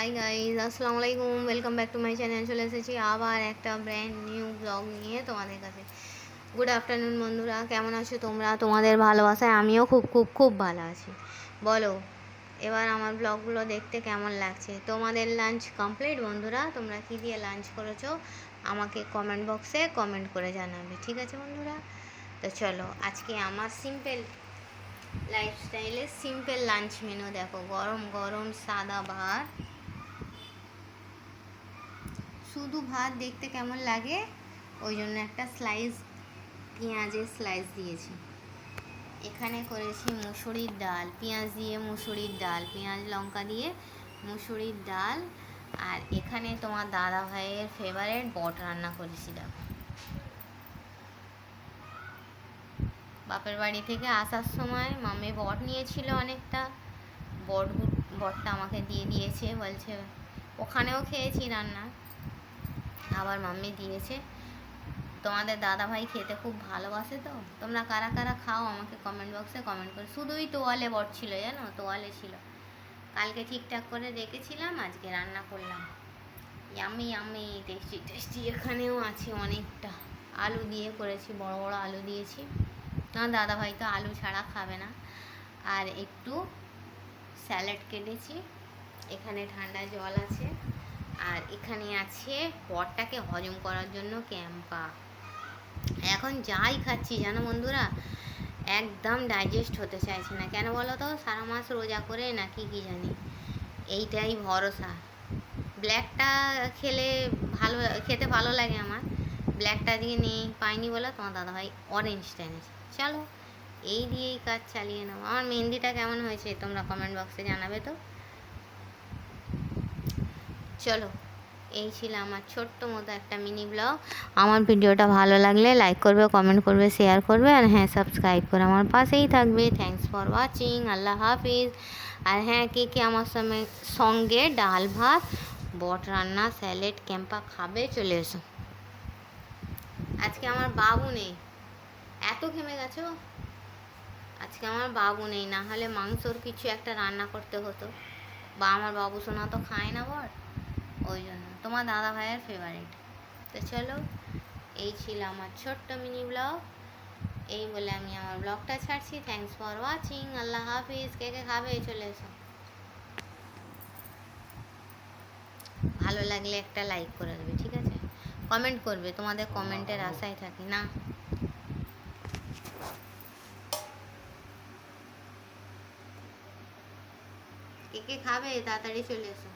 Hi guys, আসসালামু আলাইকুম। Welcome back to my channel. চলে এসেছি আবার একটা ব্র্যান্ড নিউ ব্লগ নিয়ে তোমাদের কাছে। গুড আফটারনুন বন্ধুরা, কেমন আছো তোমরা? তোমাদের ভালোবাসায় আমিও খুব খুব খুব ভালো আছি। বলো এবার আমার ব্লগগুলো দেখতে কেমন লাগছে? তোমাদের লাঞ্চ কমপ্লিট বন্ধুরা? তোমরা কী দিয়ে লাঞ্চ করেছো আমাকে কমেন্ট বক্সে কমেন্ট করে জানাবে, ঠিক আছে বন্ধুরা? তো চলো আজকে আমার সিম্পল লাইফস্টাইলে সিম্পল লাঞ্চ মেনু দেখো। গরম গরম সাদা ভাত, শুধু ভাত দেখতে কেমন লাগে ওই জন্য একটা স্লাইস পেঁয়াজের স্লাইস দিয়েছি। এখানে করেছি মুসুরির ডাল, পেঁয়াজ দিয়ে মুসুরির ডাল, পেঁয়াজ লঙ্কা দিয়ে মুসুরির ডাল। আর এখানে তোমার দাদা ভাইয়ের ফেভারিট বট রান্না করেছি। দেখো, বাপের বাড়ি থেকে আসার সময় মামি বট নিয়েছিল অনেকটা, বটটা আমাকে দিয়ে দিয়েছে, বলছে ওখানেও খেয়েছি রান্না, আবার মাম্মি দিয়েছে। তোমাদের দাদা ভাই খেতে খুব ভালোবাসে, তো তোমরা কারা কারা খাও আমাকে কমেন্ট বক্সে কমেন্ট করে। শুধুই তোয়ালে বট ছিল, জানো, তোয়ালে ছিল। কালকে ঠিকঠাক করে রেখেছিলাম, আজকে রান্না করলাম। Yummy yummy, tasty tasty. এখানেও আছে অনেকটা, আলু দিয়ে করেছি, বড় বড় আলু দিয়েছি। আমার দাদা ভাই তো আলু ছাড়া খাবে না। আর একটু স্যালাড কেটেছি, এখানে ঠান্ডা জল আছে, আর এখানে আছে বটটাকে হজম করার জন্য ক্যাম্পা। এখন যাই খাচ্ছি জানো বন্ধুরা, একদম ডাইজেস্ট হতে চাইছে না। কেন বলো তো? সারা মাস রোজা করে নাকি কি জানি, এইটাই ভরসা। ব্ল্যাকটা খেতে ভালো লাগে আমার, ব্ল্যাকটা দিয়ে নেই পাইনি বলে তোমার দাদাভাই অরেঞ্জটা এনেছে। চলো এই দিয়েই কাজ চালিয়ে নাও। আমার মেহেন্দিটা কেমন হয়েছে তোমরা কমেন্ট বক্সে জানাবে তো। চলো, এই ছিল আমার ছোট্ট মতো একটা মিনি ব্লগ। আমার ভিডিওটা ভালো লাগলে লাইক করবে, কমেন্ট করবে, শেয়ার করবে, আর হ্যাঁ সাবস্ক্রাইব করে আমার পাশেই থাকবে। Thanks for watching. আল্লাহ হাফিজ। আর হ্যাঁ, কে কে আমার সঙ্গে ডাল ভাত, বট রান্না, স্যালাড, ক্যাম্পা খাবে চলে এসো। আজকে আমার বাবু নেই, এত ঘেমে গেছো। আজকে আমার বাবু নেই, না হলে মাংসর কিছু একটা রান্না করতে হতো, বা আমার বাবু সোনা তো খায় না বট, ওই জন্য। তোমার দাদা ভাইয়ের ফেভারিট। তো চলো, এই ছিল আমার ছোট্ট মিনি ব্লগ। এই বলে আমি আমার ব্লগটা ছাড়ছি। Thanks for watching. আল্লাহ হাফিজ। কে কে খাবে চলে এসো। ভালো লাগলে একটা লাইক করে দেবে, ঠিক আছে? কমেন্ট করবে, তোমাদের কমেন্টের আশায় থাকি না। কে কে খাবে তাড়াতাড়ি চলে এসো।